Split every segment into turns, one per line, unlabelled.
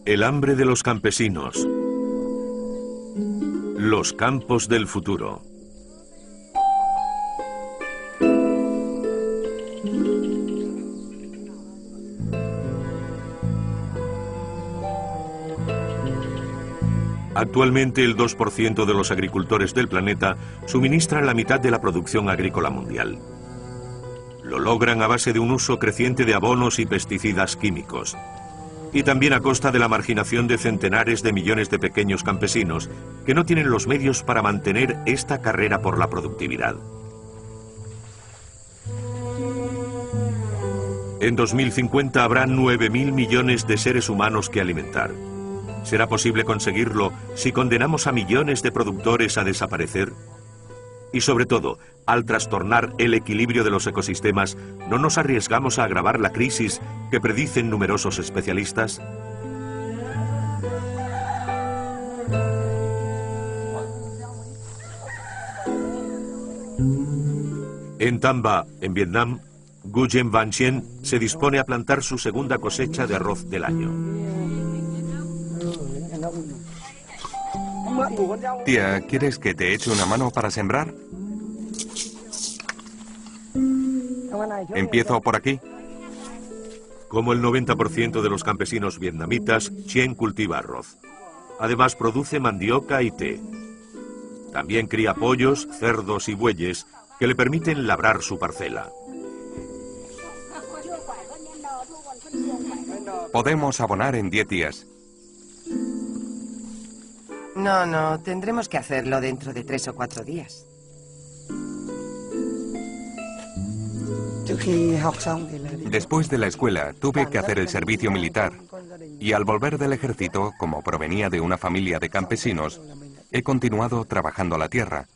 El hambre de los campesinos. Los campos del futuro. Actualmente el 2% de los agricultores del planeta suministran la mitad de la producción agrícola mundial. Lo logran a base de un uso creciente de abonos y pesticidas químicos. Y también a costa de la marginación de centenares de millones de pequeños campesinos que no tienen los medios para mantener esta carrera por la productividad. En 2050 habrá 9.000 millones de seres humanos que alimentar. ¿Será posible conseguirlo si condenamos a millones de productores a desaparecer? Y sobre todo, al trastornar el equilibrio de los ecosistemas, ¿no nos arriesgamos a agravar la crisis que predicen numerosos especialistas? En Tam Va, en Vietnam, Nguyen Van Chien se dispone a plantar su segunda cosecha de arroz del año.
Tía, ¿quieres que te eche una mano para sembrar? ¿Empiezo por aquí?
Como el 90% de los campesinos vietnamitas, Chien cultiva arroz. Además produce mandioca y té. También cría pollos, cerdos y bueyes que le permiten labrar su parcela.
Podemos abonar en 10 días.
No, tendremos que hacerlo dentro de 3 o 4 días.
Después de la escuela tuve que hacer el servicio militar y al volver del ejército, como provenía de una familia de campesinos, he continuado trabajando la tierra.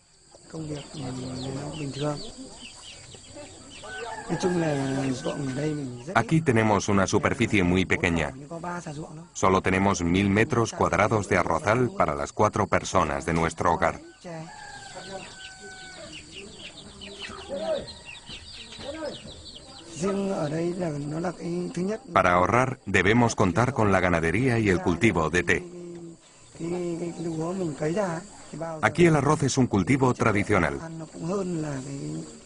Aquí tenemos una superficie muy pequeña. Solo tenemos 1000 metros cuadrados de arrozal para las 4 personas de nuestro hogar. Para ahorrar debemos contar con la ganadería y el cultivo de té. Aquí el arroz es un cultivo tradicional.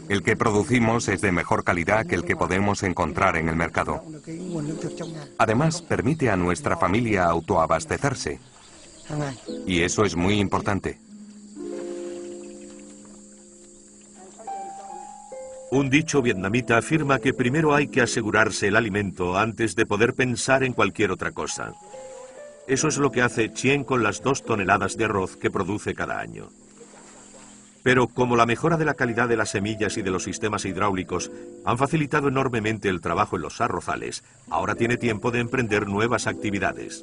El que producimos es de mejor calidad que el que podemos encontrar en el mercado. Además, permite a nuestra familia autoabastecerse. Y eso es muy importante.
Un dicho vietnamita afirma que primero hay que asegurarse el alimento antes de poder pensar en cualquier otra cosa. Eso es lo que hace Chien con las 2 toneladas de arroz que produce cada año. Pero como la mejora de la calidad de las semillas y de los sistemas hidráulicos han facilitado enormemente el trabajo en los arrozales, ahora tiene tiempo de emprender nuevas actividades.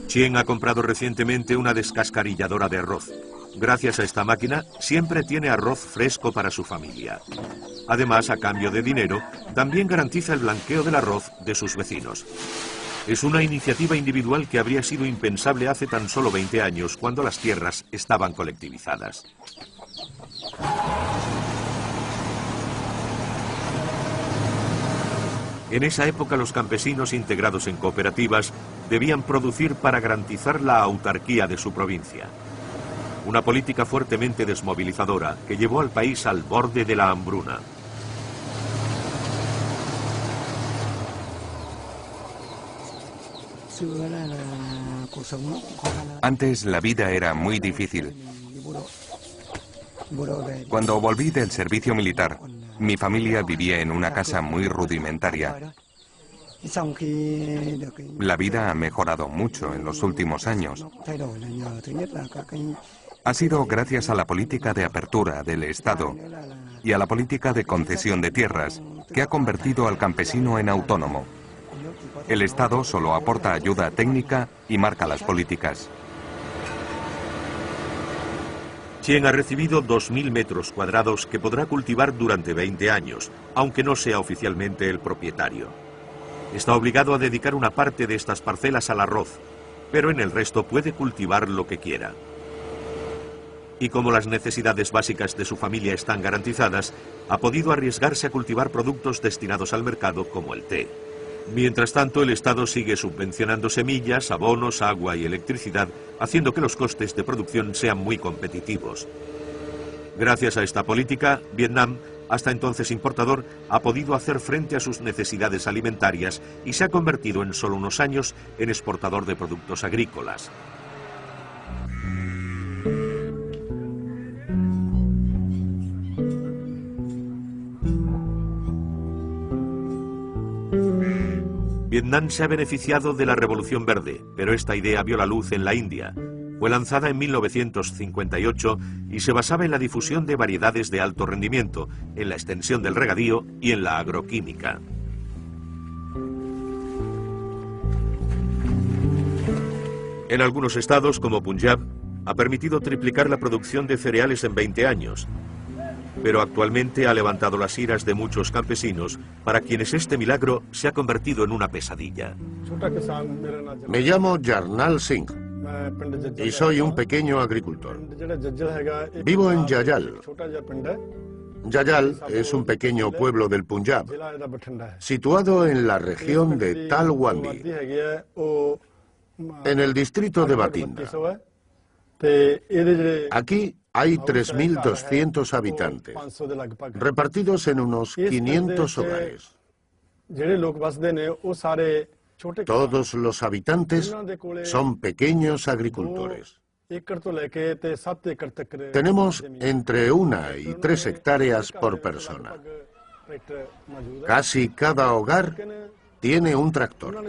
Chien ha comprado recientemente una descascarilladora de arroz. Gracias a esta máquina, siempre tiene arroz fresco para su familia. Además, a cambio de dinero, también garantiza el blanqueo del arroz de sus vecinos. Es una iniciativa individual que habría sido impensable hace tan solo 20 años, cuando las tierras estaban colectivizadas. En esa época, los campesinos integrados en cooperativas debían producir para garantizar la autarquía de su provincia. Una política fuertemente desmovilizadora que llevó al país al borde de la hambruna.
Antes la vida era muy difícil. Cuando volví del servicio militar, mi familia vivía en una casa muy rudimentaria. La vida ha mejorado mucho en los últimos años. Ha sido gracias a la política de apertura del Estado y a la política de concesión de tierras, que ha convertido al campesino en autónomo. El Estado solo aporta ayuda técnica y marca las políticas.
Chien ha recibido 2.000 metros cuadrados que podrá cultivar durante 20 años, aunque no sea oficialmente el propietario. Está obligado a dedicar una parte de estas parcelas al arroz, pero en el resto puede cultivar lo que quiera. Y como las necesidades básicas de su familia están garantizadas, ha podido arriesgarse a cultivar productos destinados al mercado como el té. Mientras tanto, el Estado sigue subvencionando semillas, abonos, agua y electricidad, haciendo que los costes de producción sean muy competitivos. Gracias a esta política, Vietnam, hasta entonces importador, ha podido hacer frente a sus necesidades alimentarias y se ha convertido en solo unos años en exportador de productos agrícolas. Vietnam se ha beneficiado de la Revolución Verde, pero esta idea vio la luz en la India. Fue lanzada en 1958 y se basaba en la difusión de variedades de alto rendimiento, en la extensión del regadío y en la agroquímica. En algunos estados, como Punjab, ha permitido triplicar la producción de cereales en 20 años, pero actualmente ha levantado las iras de muchos campesinos, para quienes este milagro se ha convertido en una pesadilla.
Me llamo Jarnal Singh y soy un pequeño agricultor. Vivo en Jajal. Jajal es un pequeño pueblo del Punjab, situado en la región de Talwandi, en el distrito de Bathinda. Aquí hay 3.200 habitantes, repartidos en unos 500 hogares. Todos los habitantes son pequeños agricultores. Tenemos entre 1 y 3 hectáreas por persona. Casi cada hogar tiene un tractor.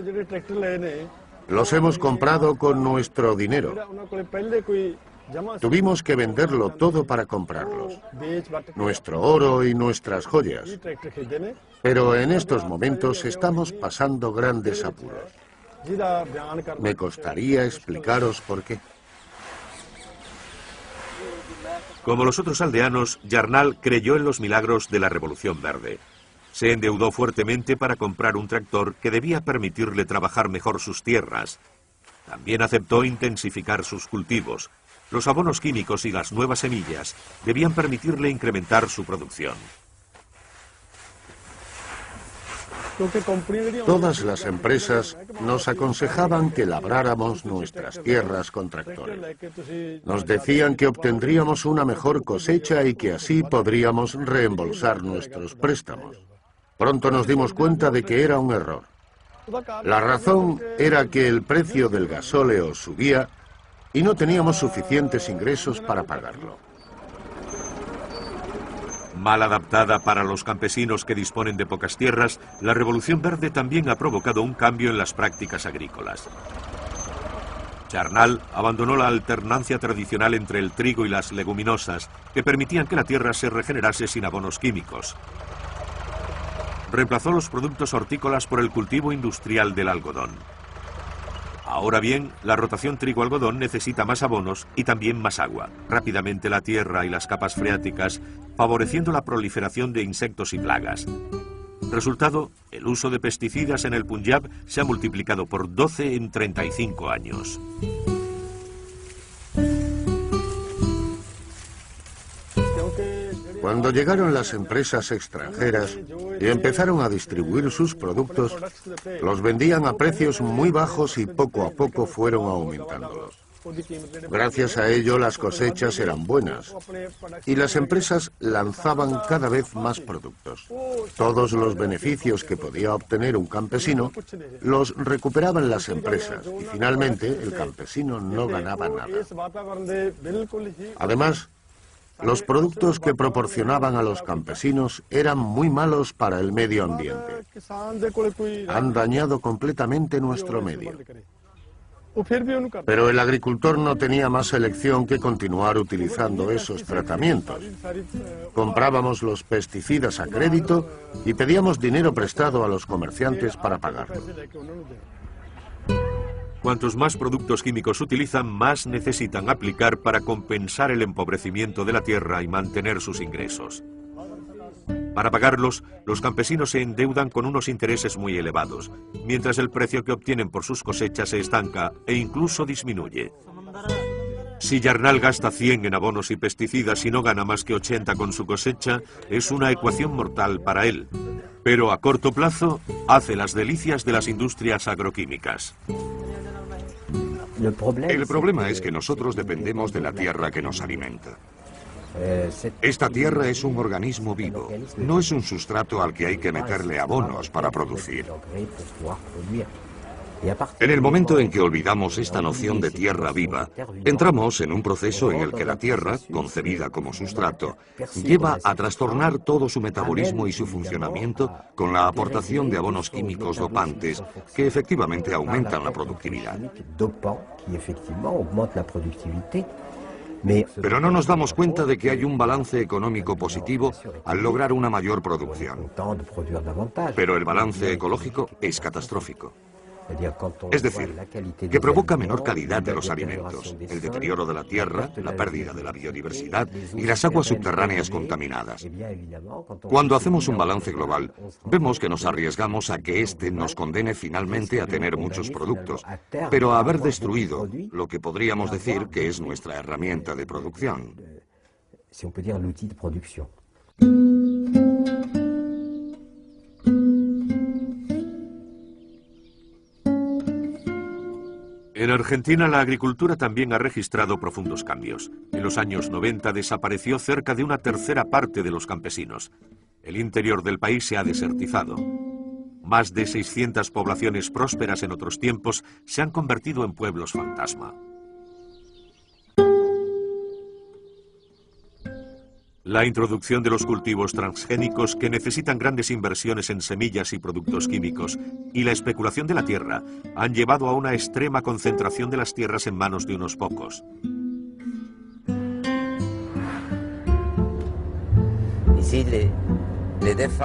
Los hemos comprado con nuestro dinero. Tuvimos que venderlo todo para comprarlos, nuestro oro y nuestras joyas. Pero en estos momentos estamos pasando grandes apuros. Me costaría explicaros por qué.
Como los otros aldeanos, Jarnal creyó en los milagros de la Revolución Verde. Se endeudó fuertemente para comprar un tractor que debía permitirle trabajar mejor sus tierras. También aceptó intensificar sus cultivos. Los abonos químicos y las nuevas semillas debían permitirle incrementar su producción.
Todas las empresas nos aconsejaban que labráramos nuestras tierras con tractores. Nos decían que obtendríamos una mejor cosecha y que así podríamos reembolsar nuestros préstamos. Pronto nos dimos cuenta de que era un error. La razón era que el precio del gasóleo subía y no teníamos suficientes ingresos para pagarlo.
Mal adaptada para los campesinos que disponen de pocas tierras, la Revolución Verde también ha provocado un cambio en las prácticas agrícolas. Jarnal abandonó la alternancia tradicional entre el trigo y las leguminosas, que permitían que la tierra se regenerase sin abonos químicos. Reemplazó los productos hortícolas por el cultivo industrial del algodón. Ahora bien, la rotación trigo-algodón necesita más abonos y también más agua, rápidamente la tierra y las capas freáticas, favoreciendo la proliferación de insectos y plagas. Resultado, el uso de pesticidas en el Punjab se ha multiplicado por 12 en 35 años.
Cuando llegaron las empresas extranjeras y empezaron a distribuir sus productos, los vendían a precios muy bajos y poco a poco fueron aumentándolos. Gracias a ello las cosechas eran buenas y las empresas lanzaban cada vez más productos. Todos los beneficios que podía obtener un campesino los recuperaban las empresas y finalmente el campesino no ganaba nada. Además, los productos que proporcionaban a los campesinos eran muy malos para el medio ambiente. Han dañado completamente nuestro medio. Pero el agricultor no tenía más elección que continuar utilizando esos tratamientos. Comprábamos los pesticidas a crédito y pedíamos dinero prestado a los comerciantes para pagarlo.
Cuantos más productos químicos utilizan, más necesitan aplicar para compensar el empobrecimiento de la tierra y mantener sus ingresos. Para pagarlos, los campesinos se endeudan con unos intereses muy elevados, mientras el precio que obtienen por sus cosechas se estanca e incluso disminuye. Si Yarnall gasta 100 en abonos y pesticidas y no gana más que 80 con su cosecha, es una ecuación mortal para él. Pero a corto plazo, hace las delicias de las industrias agroquímicas.
El problema es que nosotros dependemos de la tierra que nos alimenta. Esta tierra es un organismo vivo, no es un sustrato al que hay que meterle abonos para producir. En el momento en que olvidamos esta noción de tierra viva, entramos en un proceso en el que la tierra, concebida como sustrato, lleva a trastornar todo su metabolismo y su funcionamiento con la aportación de abonos químicos dopantes que efectivamente aumentan la productividad. Pero no nos damos cuenta de que hay un balance económico positivo al lograr una mayor producción. Pero el balance ecológico es catastrófico. Es decir, que provoca menor calidad de los alimentos, el deterioro de la tierra, la pérdida de la biodiversidad y las aguas subterráneas contaminadas. Cuando hacemos un balance global, vemos que nos arriesgamos a que éste nos condene finalmente a tener muchos productos, pero a haber destruido lo que podríamos decir que es nuestra herramienta de producción.
En Argentina la agricultura también ha registrado profundos cambios. En los años 90 desapareció cerca de una tercera parte de los campesinos. El interior del país se ha desertizado. Más de 600 poblaciones prósperas en otros tiempos se han convertido en pueblos fantasma. La introducción de los cultivos transgénicos que necesitan grandes inversiones en semillas y productos químicos y la especulación de la tierra han llevado a una extrema concentración de las tierras en manos de unos pocos.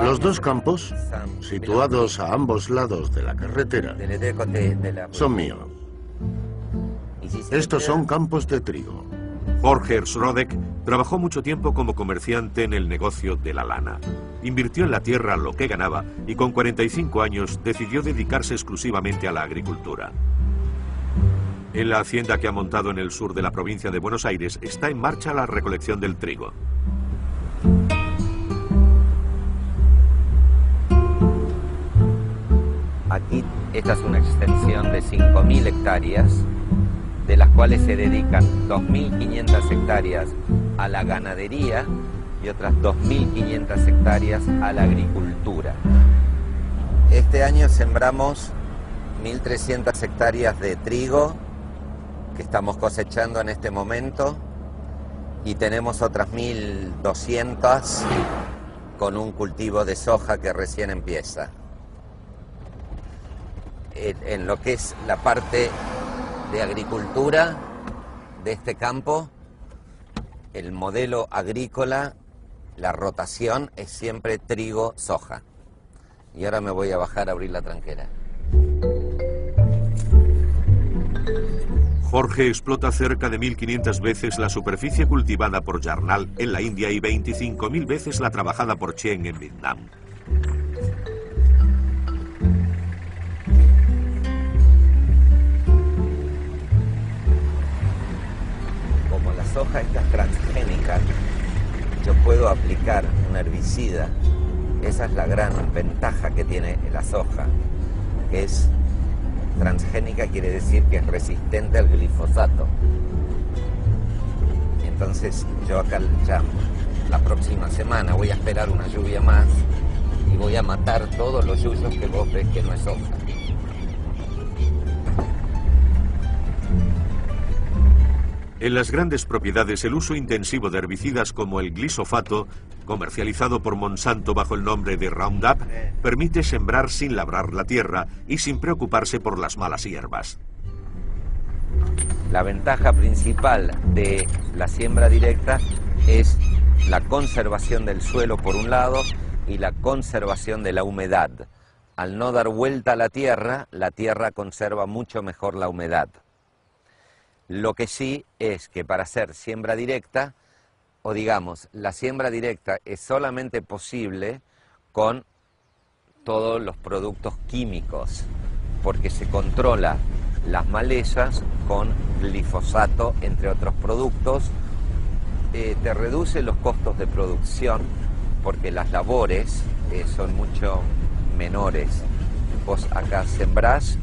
Los dos campos, situados a ambos lados de la carretera, son míos. Estos son campos de trigo.
Jorge Herzrodek trabajó mucho tiempo como comerciante en el negocio de la lana. Invirtió en la tierra lo que ganaba y con 45 años decidió dedicarse exclusivamente a la agricultura. En la hacienda que ha montado en el sur de la provincia de Buenos Aires está en marcha la recolección del trigo.
Aquí, esta es una extensión de 5.000 hectáreas, de las cuales se dedican 2.500 hectáreas a la ganadería y otras 2.500 hectáreas a la agricultura. Este año sembramos 1.300 hectáreas de trigo, que estamos cosechando en este momento, y tenemos otras 1.200 con un cultivo de soja que recién empieza. En lo que es la parte de agricultura de este campo, el modelo agrícola, la rotación es siempre trigo-soja. Y ahora me voy a bajar a abrir la tranquera.
Jorge explota cerca de 1.500 veces la superficie cultivada por Yarnall en la India y 25.000 veces la trabajada por Chien en Vietnam.
La soja esta es transgénica, yo puedo aplicar un herbicida. Esa es la gran ventaja que tiene la soja, que es transgénica, quiere decir que es resistente al glifosato. Entonces yo acá ya la próxima semana voy a esperar una lluvia más y voy a matar todos los yuyos que vos ves que no es soja.
En las grandes propiedades, el uso intensivo de herbicidas como el glisofato, comercializado por Monsanto bajo el nombre de Roundup, permite sembrar sin labrar la tierra y sin preocuparse por las malas hierbas.
La ventaja principal de la siembra directa es la conservación del suelo por un lado y la conservación de la humedad. Al no dar vuelta a la tierra conserva mucho mejor la humedad. Lo que sí es que para hacer siembra directa, o digamos, la siembra directa es solamente posible con todos los productos químicos, porque se controla las malezas con glifosato, entre otros productos. Te reduce los costos de producción porque las labores son mucho menores. Vos acá sembrás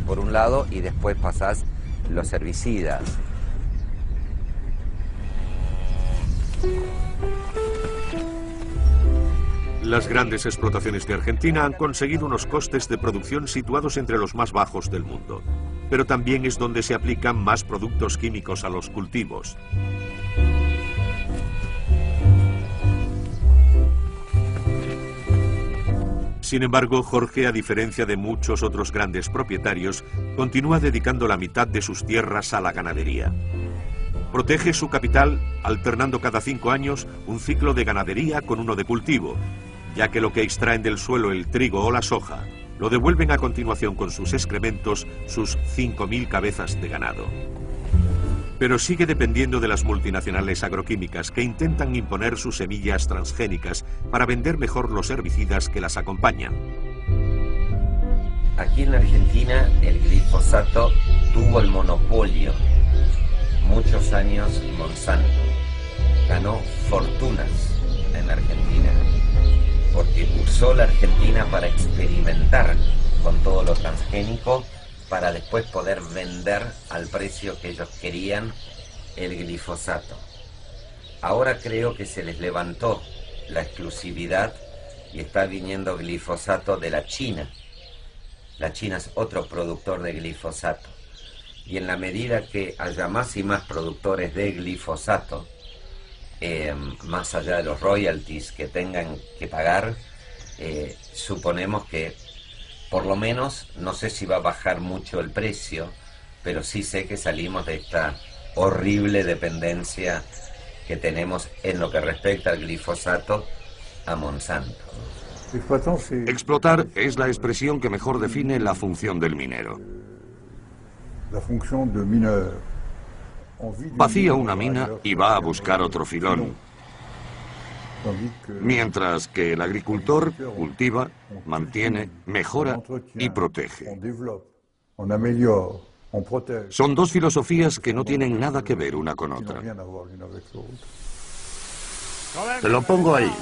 por un lado y después pasás los herbicidas.
Las grandes explotaciones de Argentina han conseguido unos costes de producción situados entre los más bajos del mundo, pero también es donde se aplican más productos químicos a los cultivos. Sin embargo, Jorge, a diferencia de muchos otros grandes propietarios, continúa dedicando la mitad de sus tierras a la ganadería. Protege su capital alternando cada 5 años un ciclo de ganadería con uno de cultivo, ya que lo que extraen del suelo, el trigo o la soja, lo devuelven a continuación con sus excrementos sus 5.000 cabezas de ganado. Pero sigue dependiendo de las multinacionales agroquímicas que intentan imponer sus semillas transgénicas para vender mejor los herbicidas que las acompañan.
Aquí en la Argentina el glifosato tuvo el monopolio muchos años. Monsanto ganó fortunas en la Argentina porque usó la Argentina para experimentar con todo lo transgénico para después poder vender al precio que ellos querían el glifosato. Ahora creo que se les levantó la exclusividad y está viniendo glifosato de la China. La China es otro productor de glifosato. Y en la medida que haya más y más productores de glifosato, más allá de los royalties que tengan que pagar, suponemos que por lo menos, no sé si va a bajar mucho el precio, pero sí sé que salimos de esta horrible dependencia que tenemos en lo que respecta al glifosato a Monsanto.
Explotar es la expresión que mejor define la función del minero. Vacía una mina y va a buscar otro filón, mientras que el agricultor cultiva, mantiene, mejora y protege. Son dos filosofías que no tienen nada que ver una con otra.
Te lo pongo ahí.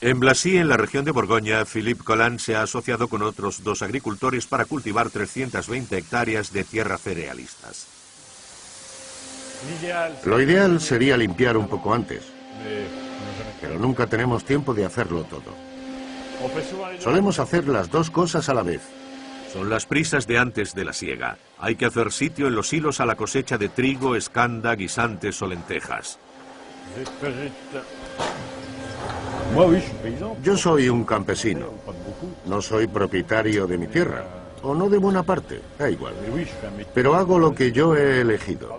En Blasí, en la región de Borgoña, Philippe Collin se ha asociado con otros 2 agricultores para cultivar 320 hectáreas de tierras cerealistas.
Lo ideal sería limpiar un poco antes, pero nunca tenemos tiempo de hacerlo todo. Solemos hacer las 2 cosas a la vez.
Son las prisas de antes de la siega. Hay que hacer sitio en los hilos a la cosecha de trigo, escanda, guisantes o lentejas.
Yo soy un campesino. No soy propietario de mi tierra, o no de buena parte, da igual. Pero hago lo que yo he elegido.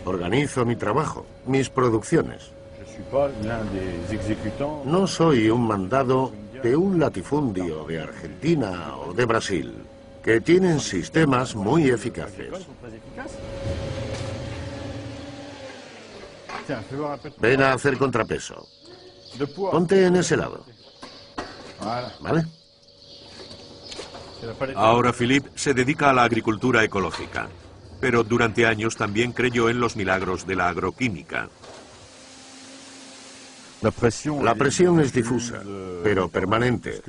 Organizo mi trabajo, mis producciones. No soy un mandado de un latifundio de Argentina o de Brasil, que tienen sistemas muy eficaces. Ven a hacer contrapeso. Ponte en ese lado. ¿Vale?
Ahora Philippe se dedica a la agricultura ecológica, pero durante años también creyó en los milagros de la agroquímica.
La presión es difusa, pero permanente,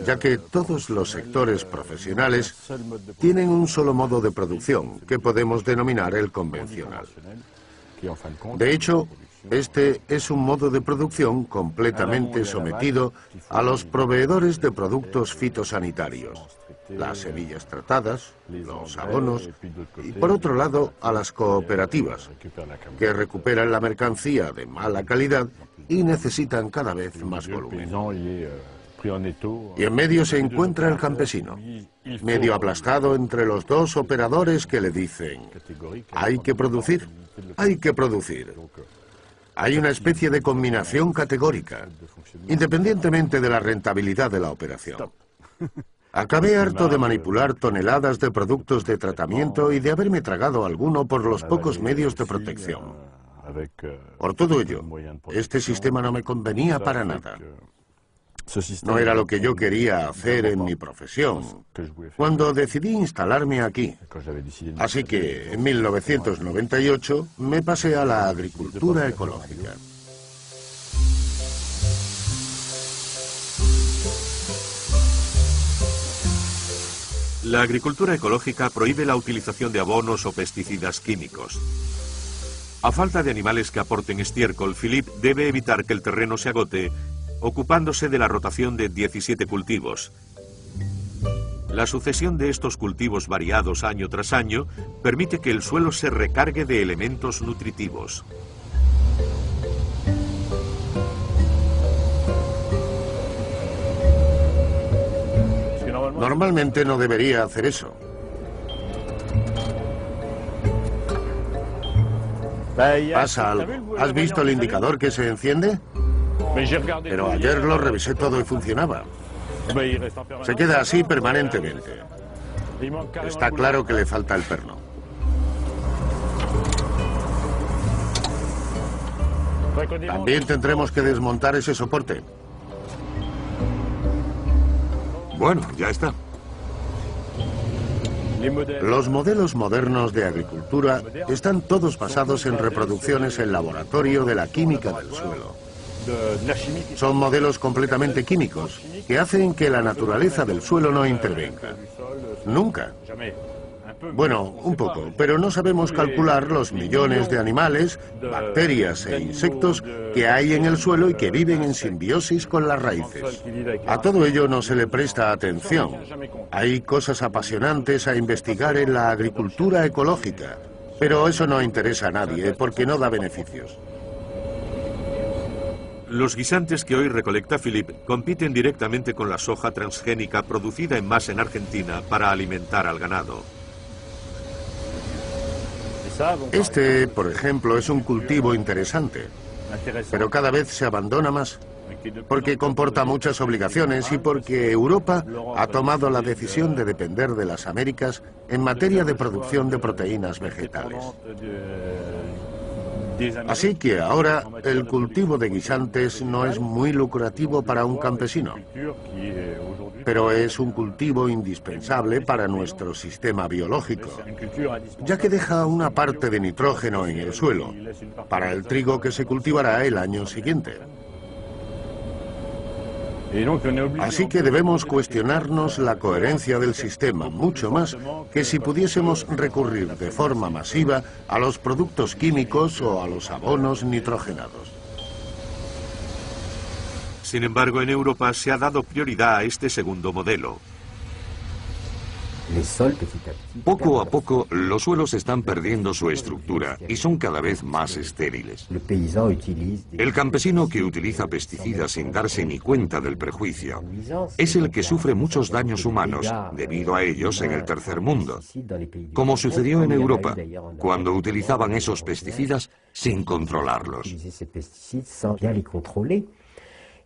ya que todos los sectores profesionales tienen un solo modo de producción, que podemos denominar el convencional. De hecho, este es un modo de producción completamente sometido a los proveedores de productos fitosanitarios, las semillas tratadas, los abonos y, por otro lado, a las cooperativas, que recuperan la mercancía de mala calidad y necesitan cada vez más volumen. Y en medio se encuentra el campesino, medio aplastado entre los 2 operadores que le dicen: hay que producir, hay que producir. Hay una especie de combinación categórica, independientemente de la rentabilidad de la operación. Acabé harto de manipular toneladas de productos de tratamiento y de haberme tragado alguno por los pocos medios de protección. Por todo ello, este sistema no me convenía para nada. No era lo que yo quería hacer en mi profesión cuando decidí instalarme aquí. Así que en 1998 me pasé a la agricultura ecológica.
La agricultura ecológica prohíbe la utilización de abonos o pesticidas químicos. A falta de animales que aporten estiércol, Philippe debe evitar que el terreno se agote, ocupándose de la rotación de 17 cultivos. La sucesión de estos cultivos variados año tras año permite que el suelo se recargue de elementos nutritivos.
Normalmente no debería hacer eso. Pasa algo. ¿Has visto el indicador que se enciende? Pero ayer lo revisé todo y funcionaba. Se queda así permanentemente. Está claro que le falta el perno. También tendremos que desmontar ese soporte.
Bueno, ya está.
Los modelos modernos de agricultura están todos basados en reproducciones en laboratorio de la química del suelo. Son modelos completamente químicos que hacen que la naturaleza del suelo no intervenga. Nunca. Bueno, un poco, pero no sabemos calcular los millones de animales, bacterias e insectos que hay en el suelo y que viven en simbiosis con las raíces. A todo ello no se le presta atención. Hay cosas apasionantes a investigar en la agricultura ecológica, pero eso no interesa a nadie porque no da beneficios.
Los guisantes que hoy recolecta Philippe compiten directamente con la soja transgénica producida en masa en Argentina para alimentar al ganado.
Este, por ejemplo, es un cultivo interesante, pero cada vez se abandona más, porque comporta muchas obligaciones y porque Europa ha tomado la decisión de depender de las Américas en materia de producción de proteínas vegetales. Así que ahora el cultivo de guisantes no es muy lucrativo para un campesino, pero es un cultivo indispensable para nuestro sistema biológico, ya que deja una parte de nitrógeno en el suelo para el trigo que se cultivará el año siguiente. Así que debemos cuestionarnos la coherencia del sistema mucho más que si pudiésemos recurrir de forma masiva a los productos químicos o a los abonos nitrogenados.
Sin embargo, en Europa se ha dado prioridad a este segundo modelo.
Poco a poco, los suelos están perdiendo su estructura y son cada vez más estériles. El campesino que utiliza pesticidas sin darse ni cuenta del perjuicio es el que sufre muchos daños humanos debido a ellos en el tercer mundo, como sucedió en Europa, cuando utilizaban esos pesticidas sin controlarlos.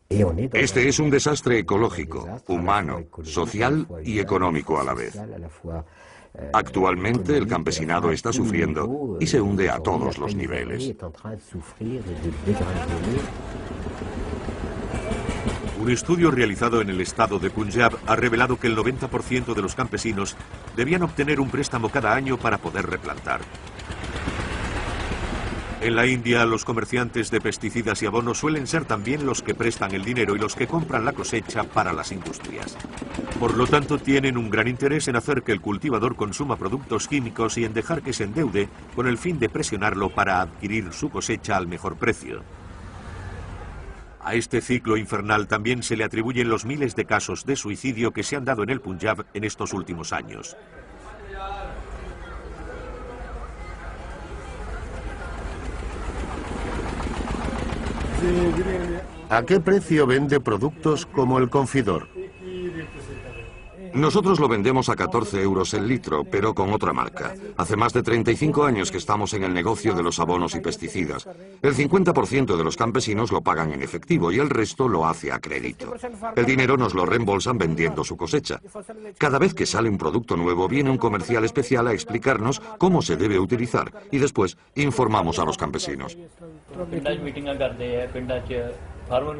Este es un desastre ecológico, humano, social y económico a la vez. Actualmente el campesinado está sufriendo y se hunde a todos los niveles.
Un estudio realizado en el estado de Punjab ha revelado que el 90% de los campesinos debían obtener un préstamo cada año para poder replantar. En la India, los comerciantes de pesticidas y abonos suelen ser también los que prestan el dinero y los que compran la cosecha para las industrias. Por lo tanto, tienen un gran interés en hacer que el cultivador consuma productos químicos y en dejar que se endeude con el fin de presionarlo para adquirir su cosecha al mejor precio. A este ciclo infernal también se le atribuyen los miles de casos de suicidio que se han dado en el Punjab en estos últimos años.
¿A qué precio vende productos como el Confidor?
Nosotros lo vendemos a 14 euros el litro, pero con otra marca. Hace más de 35 años que estamos en el negocio de los abonos y pesticidas. El 50% de los campesinos lo pagan en efectivo y el resto lo hace a crédito. El dinero nos lo reembolsan vendiendo su cosecha. Cada vez que sale un producto nuevo, viene un comercial especial a explicarnos cómo se debe utilizar y después informamos a los campesinos.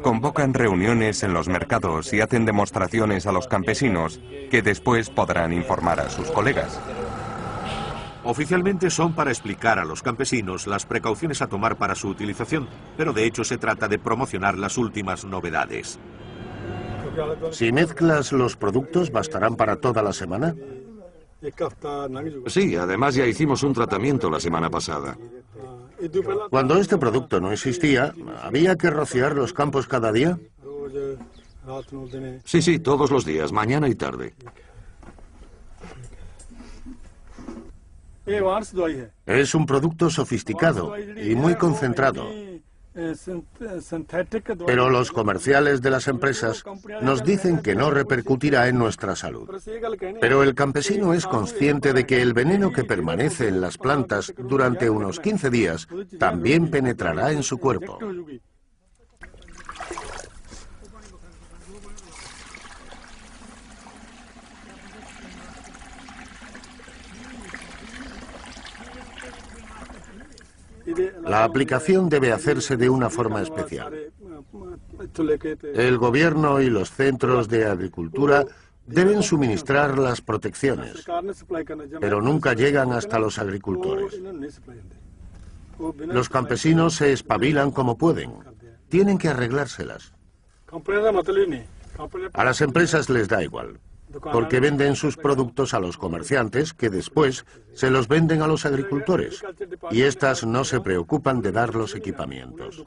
Convocan reuniones en los mercados y hacen demostraciones a los campesinos que después podrán informar a sus colegas.
Oficialmente son para explicar a los campesinos las precauciones a tomar para su utilización, pero de hecho se trata de promocionar las últimas novedades.
Si mezclas los productos, ¿bastarán para toda la semana?
Sí, además ya hicimos un tratamiento la semana pasada.
Cuando este producto no existía, ¿había que rociar los campos cada día?
Sí, todos los días, mañana y tarde.
Es un producto sofisticado y muy concentrado. Pero los comerciales de las empresas nos dicen que no repercutirá en nuestra salud. Pero el campesino es consciente de que el veneno que permanece en las plantas durante unos 15 días también penetrará en su cuerpo. La aplicación debe hacerse de una forma especial. El gobierno y los centros de agricultura deben suministrar las protecciones, pero nunca llegan hasta los agricultores. Los campesinos se espabilan como pueden. Tienen que arreglárselas. A las empresas les da igual, porque venden sus productos a los comerciantes que después se los venden a los agricultores y éstas no se preocupan de dar los equipamientos.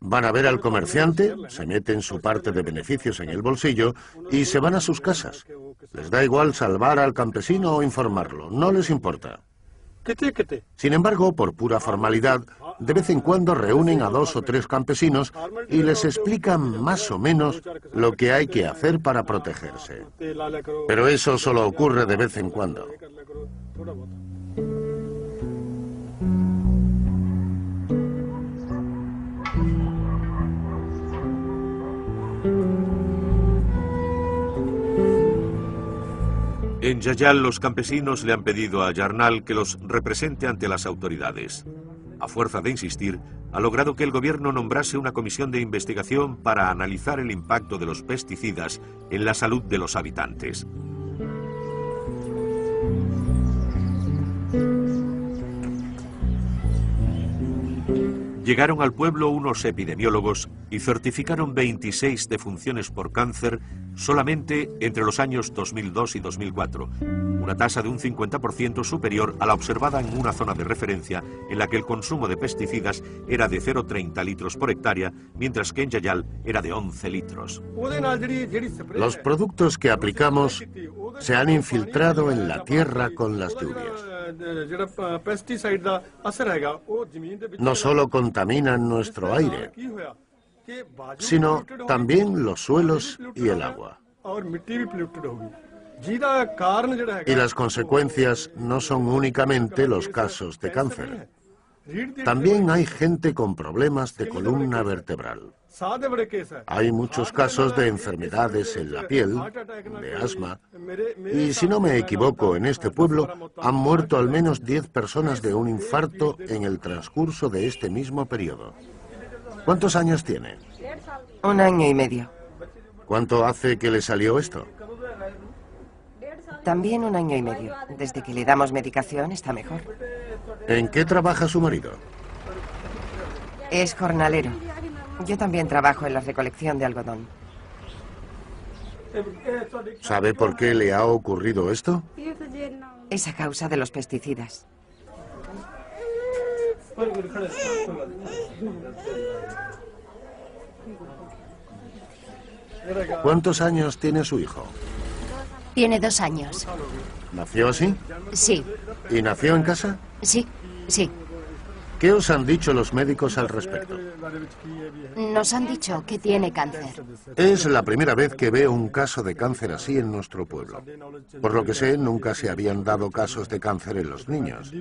Van a ver al comerciante, se meten su parte de beneficios en el bolsillo y se van a sus casas. Les da igual salvar al campesino o informarlo, no les importa. Sin embargo, por pura formalidad, de vez en cuando reúnen a 2 o 3 campesinos y les explican más o menos lo que hay que hacer para protegerse. Pero eso solo ocurre de vez en cuando.
En Yayal, los campesinos le han pedido a Yarnal que los represente ante las autoridades. A fuerza de insistir, ha logrado que el gobierno nombrase una comisión de investigación para analizar el impacto de los pesticidas en la salud de los habitantes. Llegaron al pueblo unos epidemiólogos y certificaron 26 defunciones por cáncer solamente entre los años 2002 y 2004, una tasa de un 50% superior a la observada en una zona de referencia en la que el consumo de pesticidas era de 0,30 litros por hectárea, mientras que en Yayal era de 11 litros.
Los productos que aplicamos se han infiltrado en la tierra con las lluvias. No solo contaminan nuestro aire, sino también los suelos y el agua. Y las consecuencias no son únicamente los casos de cáncer. También hay gente con problemas de columna vertebral. Hay muchos casos de enfermedades en la piel, de asma, y si no me equivoco, en este pueblo han muerto al menos 10 personas de un infarto en el transcurso de este mismo periodo. ¿Cuántos años tiene?
1 año y medio.
¿Cuánto hace que le salió esto?
También 1 año y medio. Desde que le damos medicación está mejor.
¿En qué trabaja su marido?
Es jornalero. Yo también trabajo en la recolección de algodón.
¿Sabe por qué le ha ocurrido esto?
Es a causa de los pesticidas.
¿Cuántos años tiene su hijo?
Tiene 2 años.
¿Nació así?
Sí,
¿Y nació en casa?
sí.
¿Qué os han dicho los médicos al respecto?
Nos han dicho que tiene cáncer.
Es la primera vez que veo un caso de cáncer así en nuestro pueblo. Por lo que sé, nunca se habían dado casos de cáncer en los niños.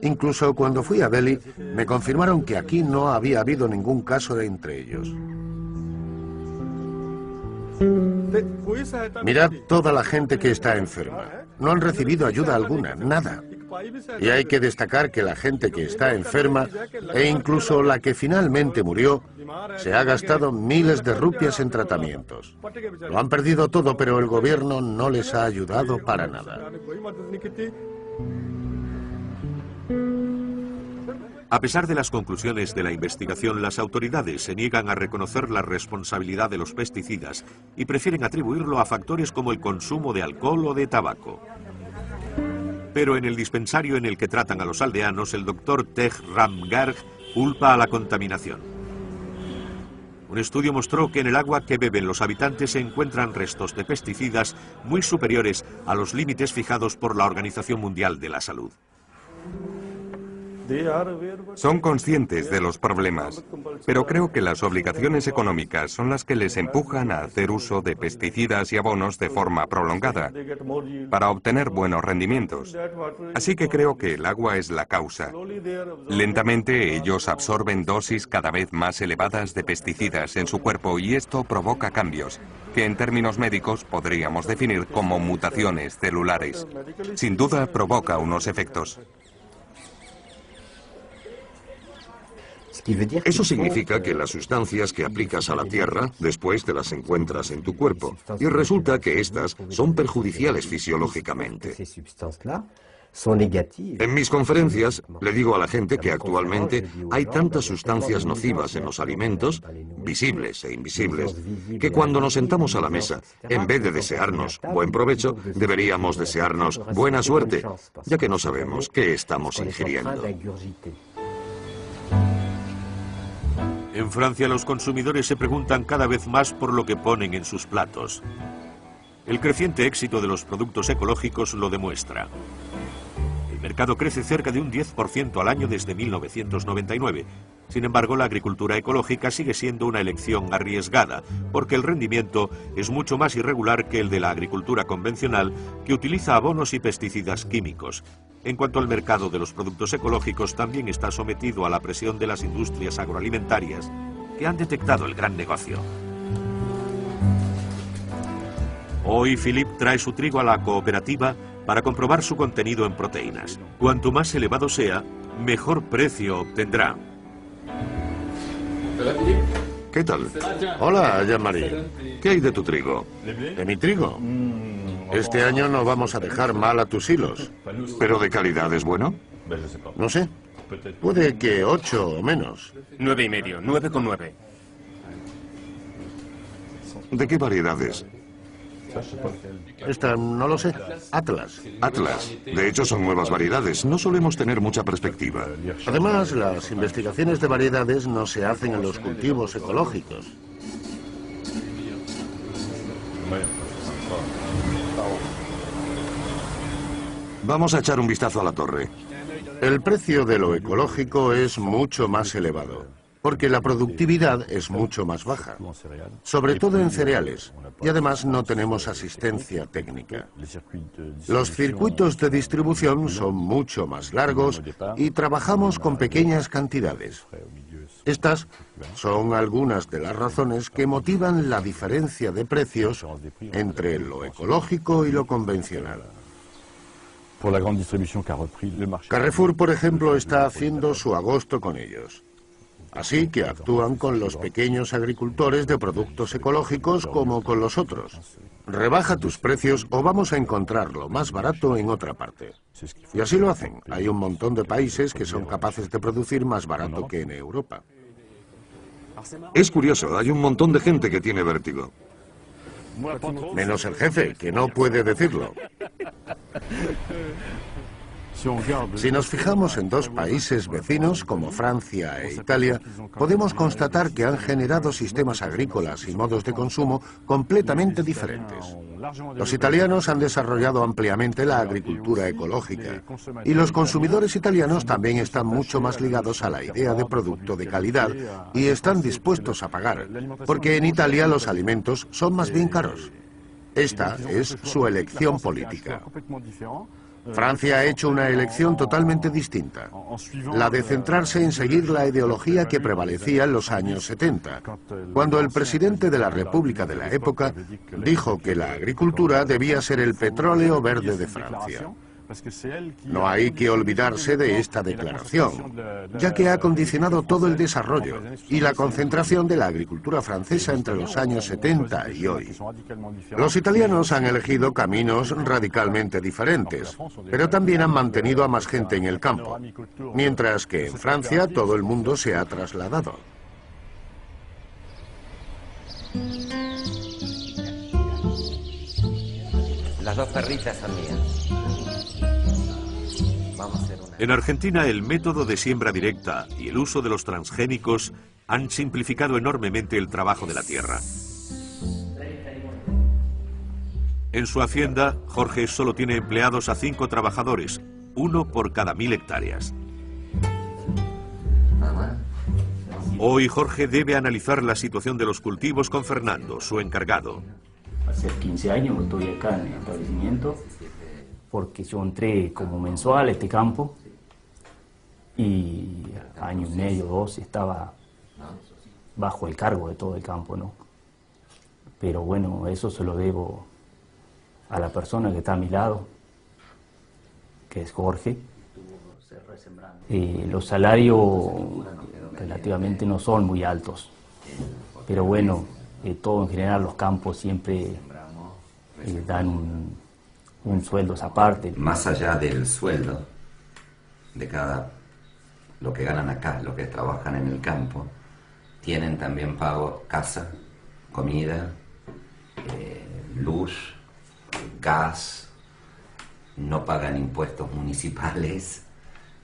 Incluso cuando fui a Delhi, me confirmaron que aquí no había habido ningún caso de entre ellos. Mirad toda la gente que está enferma. No han recibido ayuda alguna, nada. Y hay que destacar que la gente que está enferma, e incluso la que finalmente murió, se ha gastado miles de rupias en tratamientos. Lo han perdido todo, pero el gobierno no les ha ayudado para nada.
A pesar de las conclusiones de la investigación, las autoridades se niegan a reconocer la responsabilidad de los pesticidas y prefieren atribuirlo a factores como el consumo de alcohol o de tabaco. Pero en el dispensario en el que tratan a los aldeanos, el doctor Tej Ram Garg culpa a la contaminación. Un estudio mostró que en el agua que beben los habitantes se encuentran restos de pesticidas muy superiores a los límites fijados por la Organización Mundial de la Salud.
Son conscientes de los problemas, pero creo que las obligaciones económicas son las que les empujan a hacer uso de pesticidas y abonos de forma prolongada, para obtener buenos rendimientos. Así que creo que el agua es la causa. Lentamente ellos absorben dosis cada vez más elevadas de pesticidas en su cuerpo y esto provoca cambios, que en términos médicos podríamos definir como mutaciones celulares. Sin duda provoca unos efectos.
Eso significa que las sustancias que aplicas a la tierra, después te las encuentras en tu cuerpo. Y resulta que estas son perjudiciales fisiológicamente. En mis conferencias le digo a la gente que actualmente hay tantas sustancias nocivas en los alimentos, visibles e invisibles, que cuando nos sentamos a la mesa, en vez de desearnos buen provecho, deberíamos desearnos buena suerte, ya que no sabemos qué estamos ingiriendo.
En Francia, los consumidores se preguntan cada vez más por lo que ponen en sus platos. El creciente éxito de los productos ecológicos lo demuestra. El mercado crece cerca de un 10% al año desde 1999. Sin embargo, la agricultura ecológica sigue siendo una elección arriesgada, porque el rendimiento es mucho más irregular que el de la agricultura convencional, que utiliza abonos y pesticidas químicos. En cuanto al mercado de los productos ecológicos, también está sometido a la presión de las industrias agroalimentarias, que han detectado el gran negocio. Hoy, Philippe trae su trigo a la cooperativa para comprobar su contenido en proteínas. Cuanto más elevado sea, mejor precio obtendrá.
¿Qué tal?
Hola, Jean-Marie.
¿Qué hay de tu trigo?
¿De mi trigo? Este año no vamos a dejar mal a tus hilos.
¿Pero de calidad es bueno?
No sé. Puede que 8 o menos.
9,5, 9,9.
¿De qué variedades?
Esta no lo sé. Atlas.
Atlas. De hecho, son nuevas variedades. No solemos tener mucha perspectiva.
Además, las investigaciones de variedades no se hacen en los cultivos ecológicos.
Vamos a echar un vistazo a la torre.
El precio de lo ecológico es mucho más elevado, porque la productividad es mucho más baja, sobre todo en cereales, y además no tenemos asistencia técnica. Los circuitos de distribución son mucho más largos y trabajamos con pequeñas cantidades. Estas son algunas de las razones que motivan la diferencia de precios entre lo ecológico y lo convencional. Carrefour, por ejemplo, está haciendo su agosto con ellos. Así que actúan con los pequeños agricultores de productos ecológicos como con los otros. Rebaja tus precios o vamos a encontrarlo más barato en otra parte. Y así lo hacen. Hay un montón de países que son capaces de producir más barato que en Europa.
Es curioso, hay un montón de gente que tiene vértigo.
Menos el jefe, que no puede decirlo. Si nos fijamos en dos países vecinos como Francia e Italia, podemos constatar que han generado sistemas agrícolas y modos de consumo completamente diferentes. Los italianos han desarrollado ampliamente la agricultura ecológica y los consumidores italianos también están mucho más ligados a la idea de producto de calidad y están dispuestos a pagar, porque en Italia los alimentos son más bien caros. Esta es su elección política. Francia ha hecho una elección totalmente distinta, la de centrarse en seguir la ideología que prevalecía en los años 70, cuando el presidente de la República de la época dijo que la agricultura debía ser el petróleo verde de Francia. No hay que olvidarse de esta declaración, ya que ha condicionado todo el desarrollo y la concentración de la agricultura francesa entre los años 70 y hoy. Los italianos han elegido caminos radicalmente diferentes, pero también han mantenido a más gente en el campo, mientras que en Francia todo el mundo se ha trasladado.
Las dos perritas son mías. Vamos a hacer una.
En Argentina, el método de siembra directa y el uso de los transgénicos han simplificado enormemente el trabajo de la tierra. En su hacienda, Jorge solo tiene empleados a 5 trabajadores, 1 por cada 1000 hectáreas. Hoy Jorge debe analizar la situación de los cultivos con Fernando, su encargado.
Hace 15 años que estoy acá en el establecimiento, porque yo entré como mensual a este campo y año y medio, 2, estaba bajo el cargo de todo el campo, ¿no? Pero bueno, eso se lo debo a la persona que está a mi lado, que es Jorge. Los salarios relativamente no son muy altos, pero bueno, todo en general, los campos siempre dan un sueldo aparte.
Más allá del sueldo de lo que ganan acá, los que trabajan en el campo, tienen también pago casa, comida, luz, gas, no pagan impuestos municipales,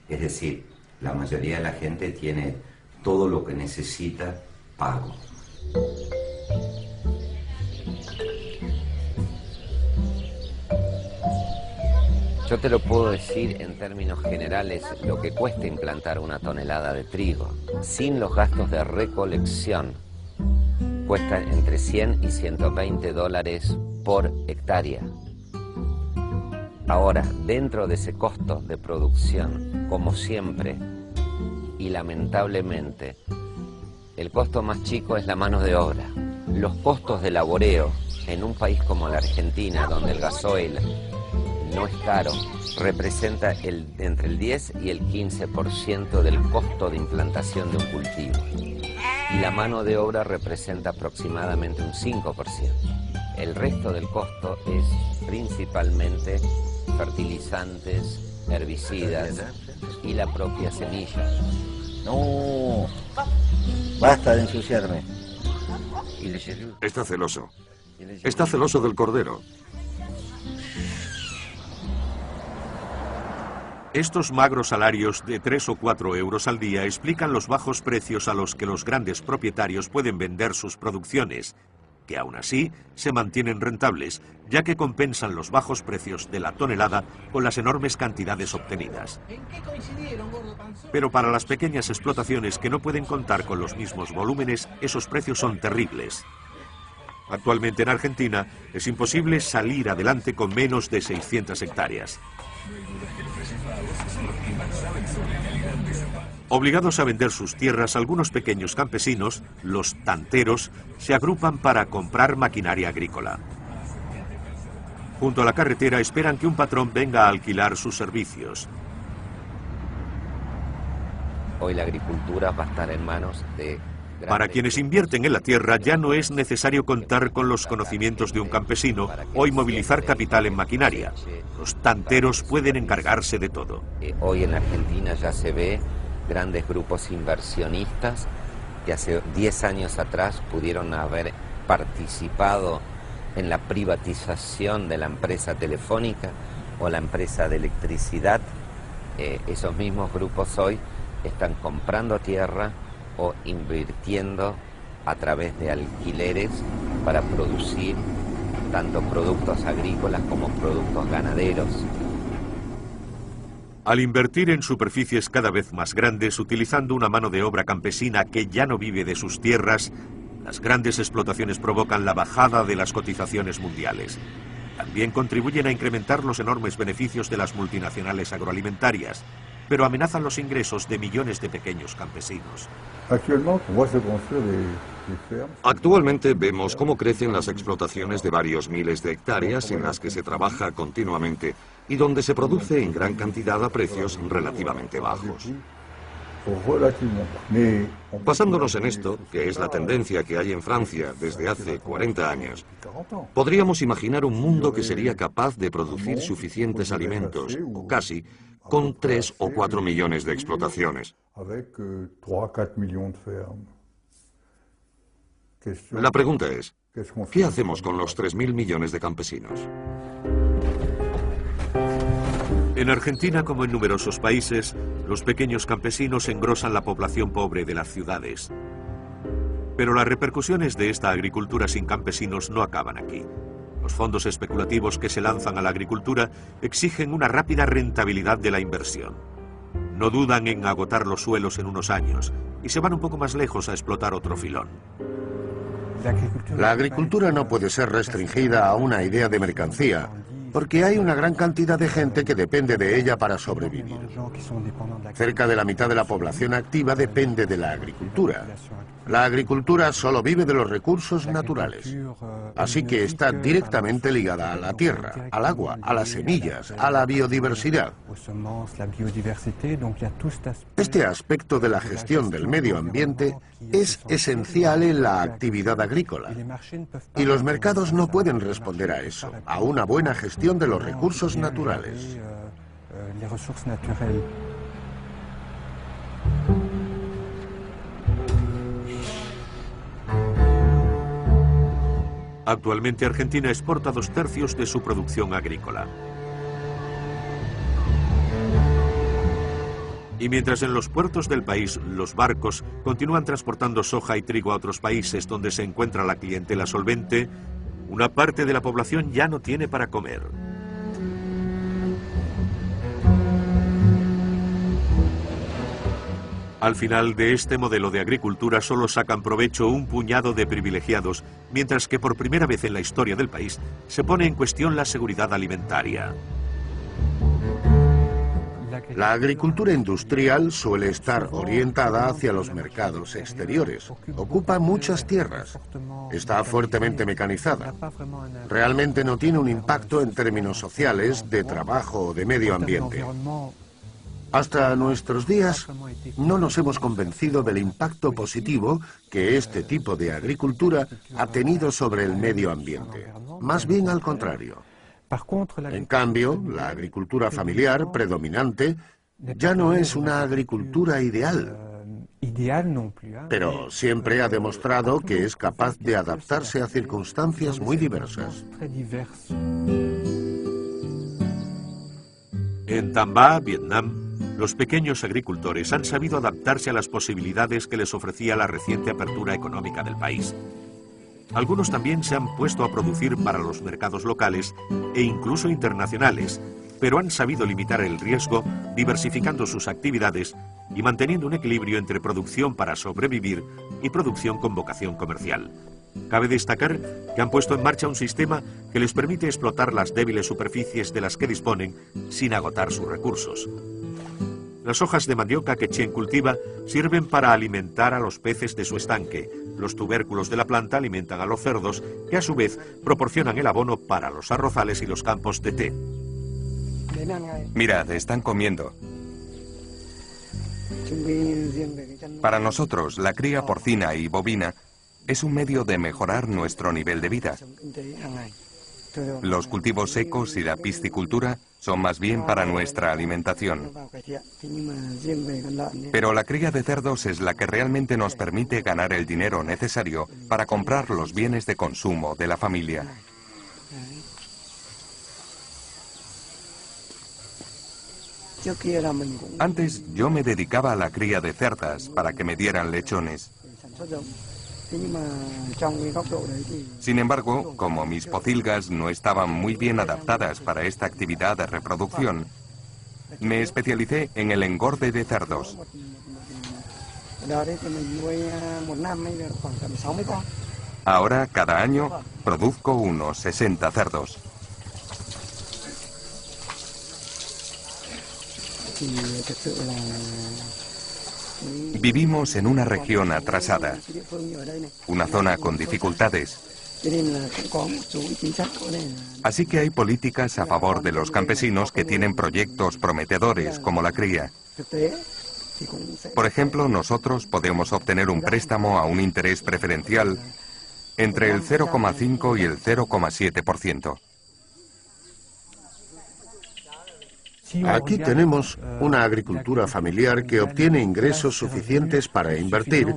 es decir, la mayoría de la gente tiene todo lo que necesita pago.
Yo te lo puedo decir en términos generales lo que cuesta implantar una tonelada de trigo. Sin los gastos de recolección, cuesta entre 100 y 120 dólares por hectárea. Ahora, dentro de ese costo de producción, como siempre, y lamentablemente, el costo más chico es la mano de obra. Los costos de laboreo en un país como la Argentina, donde el gasoil no es caro, representa entre el 10 y el 15% del costo de implantación de un cultivo. Y la mano de obra representa aproximadamente un 5%. El resto del costo es principalmente fertilizantes, herbicidas y la propia semilla.
No, basta de ensuciarme.
Está celoso. Está celoso del cordero.
Estos magros salarios de 3 o 4 euros al día explican los bajos precios a los que los grandes propietarios pueden vender sus producciones, que aún así se mantienen rentables, ya que compensan los bajos precios de la tonelada con las enormes cantidades obtenidas. Pero para las pequeñas explotaciones que no pueden contar con los mismos volúmenes, esos precios son terribles. Actualmente en Argentina es imposible salir adelante con menos de 600 hectáreas. Obligados a vender sus tierras, algunos pequeños campesinos, los tanteros, se agrupan para comprar maquinaria agrícola. Junto a la carretera esperan que un patrón venga a alquilar sus servicios.
Hoy la agricultura va a estar en manos de...
Para quienes invierten en la tierra ya no es necesario contar con los conocimientos de un campesino o movilizar capital en maquinaria. Los tanteros pueden encargarse de todo.
Hoy en Argentina ya se ve grandes grupos inversionistas que hace 10 años atrás pudieron haber participado en la privatización de la empresa telefónica o la empresa de electricidad. Esos mismos grupos hoy están comprando tierra o invirtiendo a través de alquileres para producir tanto productos agrícolas como productos ganaderos.
Al invertir en superficies cada vez más grandes, utilizando una mano de obra campesina que ya no vive de sus tierras, las grandes explotaciones provocan la bajada de las cotizaciones mundiales. También contribuyen a incrementar los enormes beneficios de las multinacionales agroalimentarias. pero amenazan los ingresos de millones de pequeños campesinos.
Actualmente vemos cómo crecen las explotaciones de varios miles de hectáreas en las que se trabaja continuamente y donde se produce en gran cantidad a precios relativamente bajos. Basándonos en esto, que es la tendencia que hay en Francia desde hace 40 años, podríamos imaginar un mundo que sería capaz de producir suficientes alimentos, o casi, con 3 o 4 millones de explotaciones. La pregunta es, ¿qué hacemos con los 3.000 millones de campesinos?
En Argentina, como en numerosos países, los pequeños campesinos engrosan la población pobre de las ciudades. Pero las repercusiones de esta agricultura sin campesinos no acaban aquí. Los fondos especulativos que se lanzan a la agricultura exigen una rápida rentabilidad de la inversión. No dudan en agotar los suelos en unos años y se van un poco más lejos a explotar otro filón.
La agricultura no puede ser restringida a una idea de mercancía, porque hay una gran cantidad de gente que depende de ella para sobrevivir. Cerca de la mitad de la población activa depende de la agricultura. La agricultura solo vive de los recursos naturales, así que está directamente ligada a la tierra, al agua, a las semillas, a la biodiversidad. Este aspecto de la gestión del medio ambiente es esencial en la actividad agrícola, y los mercados no pueden responder a eso, a una buena gestión de los recursos naturales.
Actualmente Argentina exporta 2/3 de su producción agrícola. Y mientras en los puertos del país los barcos continúan transportando soja y trigo a otros países donde se encuentra la clientela solvente, una parte de la población ya no tiene para comer. Al final de este modelo de agricultura solo sacan provecho un puñado de privilegiados, mientras que por primera vez en la historia del país se pone en cuestión la seguridad alimentaria.
La agricultura industrial suele estar orientada hacia los mercados exteriores. Ocupa muchas tierras. Está fuertemente mecanizada. Realmente no tiene un impacto en términos sociales, de trabajo o de medio ambiente. Hasta nuestros días no nos hemos convencido del impacto positivo que este tipo de agricultura ha tenido sobre el medio ambiente. Más bien al contrario. En cambio, la agricultura familiar predominante ya no es una agricultura ideal, pero siempre ha demostrado que es capaz de adaptarse a circunstancias muy diversas.
En Tam Va, Vietnam, los pequeños agricultores han sabido adaptarse a las posibilidades que les ofrecía la reciente apertura económica del país. Algunos también se han puesto a producir para los mercados locales e incluso internacionales, pero han sabido limitar el riesgo diversificando sus actividades y manteniendo un equilibrio entre producción para sobrevivir y producción con vocación comercial. Cabe destacar que han puesto en marcha un sistema que les permite explotar las débiles superficies de las que disponen sin agotar sus recursos. Las hojas de mandioca que Chien cultiva sirven para alimentar a los peces de su estanque. Los tubérculos de la planta alimentan a los cerdos, que a su vez proporcionan el abono para los arrozales y los campos de té.
Mirad, están comiendo. Para nosotros, la cría porcina y bovina es un medio de mejorar nuestro nivel de vida. Los cultivos secos y la piscicultura son más bien para nuestra alimentación. Pero la cría de cerdos es la que realmente nos permite ganar el dinero necesario para comprar los bienes de consumo de la familia. Antes yo me dedicaba a la cría de cerdas para que me dieran lechones. Sin embargo, como mis pocilgas no estaban muy bien adaptadas para esta actividad de reproducción, me especialicé en el engorde de cerdos. Ahora, cada año, produzco unos 60 cerdos. Vivimos en una región atrasada, una zona con dificultades. Así que hay políticas a favor de los campesinos que tienen proyectos prometedores, como la cría. Por ejemplo, nosotros podemos obtener un préstamo a un interés preferencial entre el 0,5 y el 0,7%.
Aquí tenemos una agricultura familiar que obtiene ingresos suficientes para invertir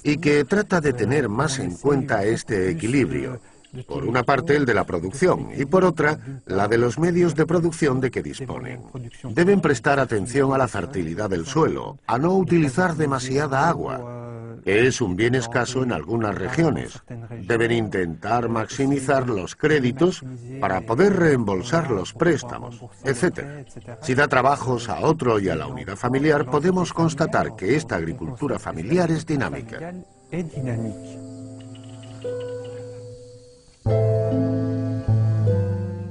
y que trata de tener más en cuenta este equilibrio. Por una parte, el de la producción y por otra, la de los medios de producción de que disponen. Deben prestar atención a la fertilidad del suelo, a no utilizar demasiada agua, que es un bien escaso en algunas regiones. Deben intentar maximizar los créditos para poder reembolsar los préstamos, etc. Si da trabajos a otro y a la unidad familiar, podemos constatar que esta agricultura familiar es dinámica.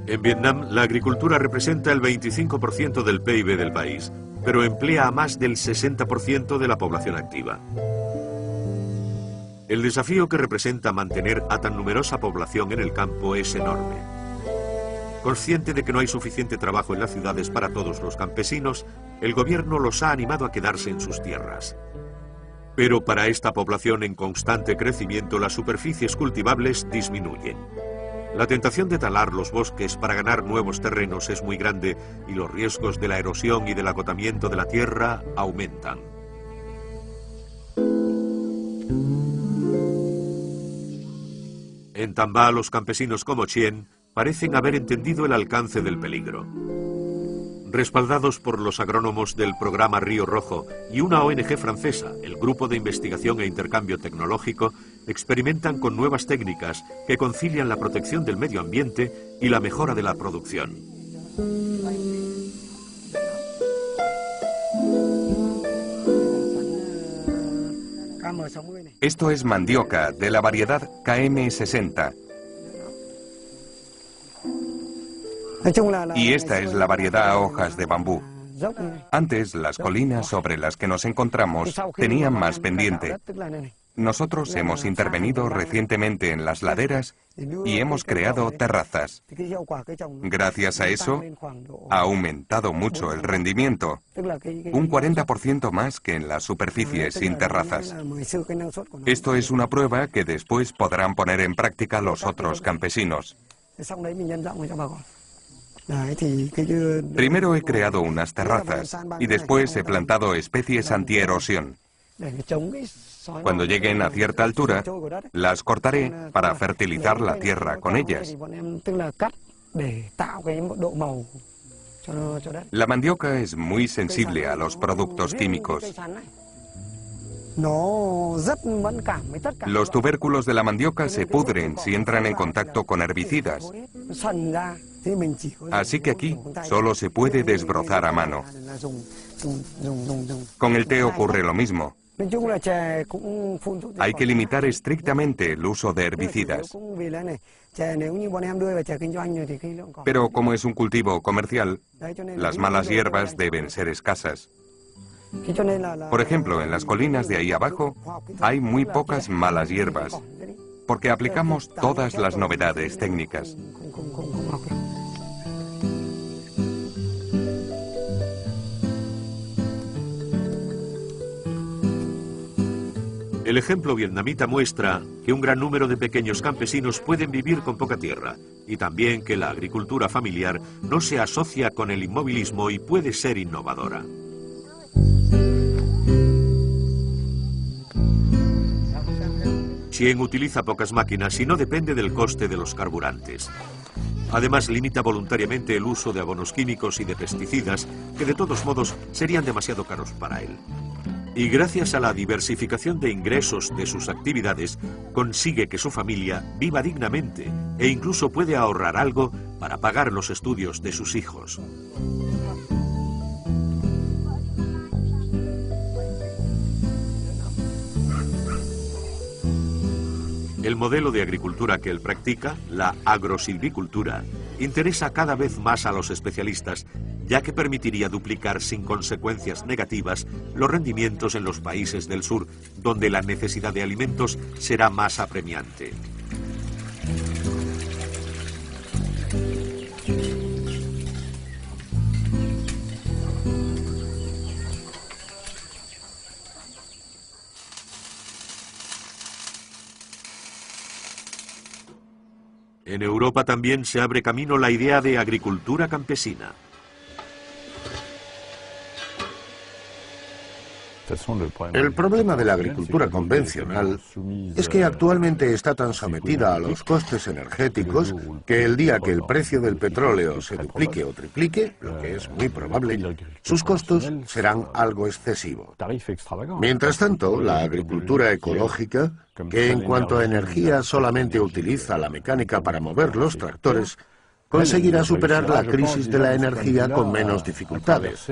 En Vietnam, la agricultura representa el 25% del PIB del país, pero emplea a más del 60% de la población activa. El desafío que representa mantener a tan numerosa población en el campo es enorme. Consciente de que no hay suficiente trabajo en las ciudades para todos los campesinos, el gobierno los ha animado a quedarse en sus tierras. Pero para esta población en constante crecimiento, las superficies cultivables disminuyen. La tentación de talar los bosques para ganar nuevos terrenos es muy grande y los riesgos de la erosión y del agotamiento de la tierra aumentan. En Tambá, los campesinos como Chien parecen haber entendido el alcance del peligro. Respaldados por los agrónomos del programa Río Rojo y una ONG francesa, el Grupo de Investigación e Intercambio Tecnológico, experimentan con nuevas técnicas que concilian la protección del medio ambiente y la mejora de la producción.
Esto es mandioca de la variedad KM60. Y esta es la variedad a hojas de bambú. Antes, las colinas sobre las que nos encontramos tenían más pendiente. Nosotros hemos intervenido recientemente en las laderas y hemos creado terrazas. Gracias a eso, ha aumentado mucho el rendimiento, un 40% más que en las superficies sin terrazas. Esto es una prueba que después podrán poner en práctica los otros campesinos. Primero he creado unas terrazas y después he plantado especies antierosión. Cuando lleguen a cierta altura, las cortaré para fertilizar la tierra con ellas. La mandioca es muy sensible a los productos químicos. Los tubérculos de la mandioca se pudren si entran en contacto con herbicidas. Así que aquí solo se puede desbrozar a mano. Con el té ocurre lo mismo. Hay que limitar estrictamente el uso de herbicidas. Pero como es un cultivo comercial, las malas hierbas deben ser escasas. Por ejemplo, en las colinas de ahí abajo hay muy pocas malas hierbas, porque aplicamos todas las novedades técnicas.
El ejemplo vietnamita muestra que un gran número de pequeños campesinos pueden vivir con poca tierra y también que la agricultura familiar no se asocia con el inmovilismo y puede ser innovadora. Chien utiliza pocas máquinas y no depende del coste de los carburantes. Además, limita voluntariamente el uso de abonos químicos y de pesticidas que de todos modos serían demasiado caros para él. Y gracias a la diversificación de ingresos de sus actividades, consigue que su familia viva dignamente e incluso puede ahorrar algo para pagar los estudios de sus hijos. El modelo de agricultura que él practica, la agrosilvicultura, interesa cada vez más a los especialistas, ya que permitiría duplicar sin consecuencias negativas los rendimientos en los países del sur, donde la necesidad de alimentos será más apremiante. En Europa también se abre camino la idea de agricultura campesina.
El problema de la agricultura convencional es que actualmente está tan sometida a los costes energéticos que el día que el precio del petróleo se duplique o triplique, lo que es muy probable, sus costos serán algo excesivo. Mientras tanto, la agricultura ecológica, que en cuanto a energía solamente utiliza la mecánica para mover los tractores, conseguirá superar la crisis de la energía con menos dificultades,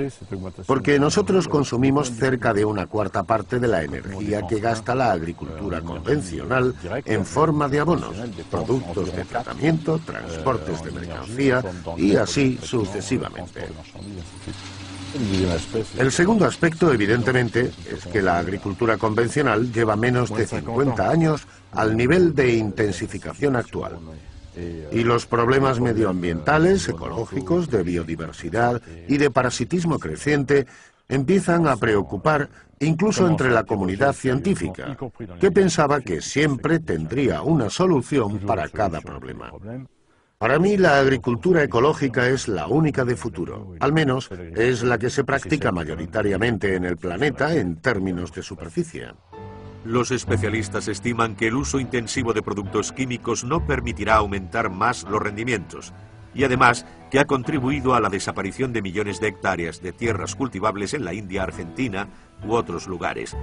porque nosotros consumimos cerca de una cuarta parte de la energía que gasta la agricultura convencional en forma de abonos, productos de tratamiento, transportes de mercancía y así sucesivamente. El segundo aspecto, evidentemente, es que la agricultura convencional lleva menos de 50 años al nivel de intensificación actual. Y los problemas medioambientales, ecológicos, de biodiversidad y de parasitismo creciente empiezan a preocupar incluso entre la comunidad científica, que pensaba que siempre tendría una solución para cada problema. Para mí, la agricultura ecológica es la única de futuro, al menos es la que se practica mayoritariamente en el planeta en términos de superficie.
Los especialistas estiman que el uso intensivo de productos químicos no permitirá aumentar más los rendimientos, y además que ha contribuido a la desaparición de millones de hectáreas de tierras cultivables en la India, Argentina u otros lugares.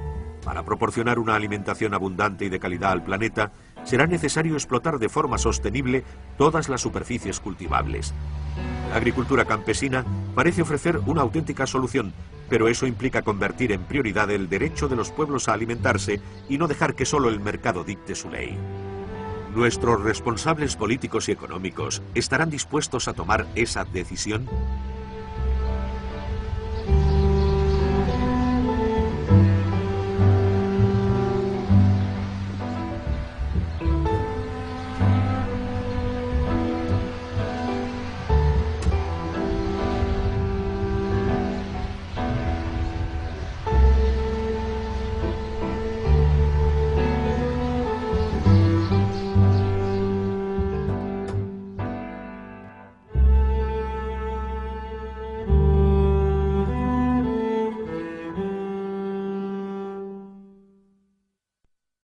Para proporcionar una alimentación abundante y de calidad al planeta, será necesario explotar de forma sostenible todas las superficies cultivables. La agricultura campesina parece ofrecer una auténtica solución, pero eso implica convertir en prioridad el derecho de los pueblos a alimentarse y no dejar que solo el mercado dicte su ley. ¿Nuestros responsables políticos y económicos estarán dispuestos a tomar esa decisión?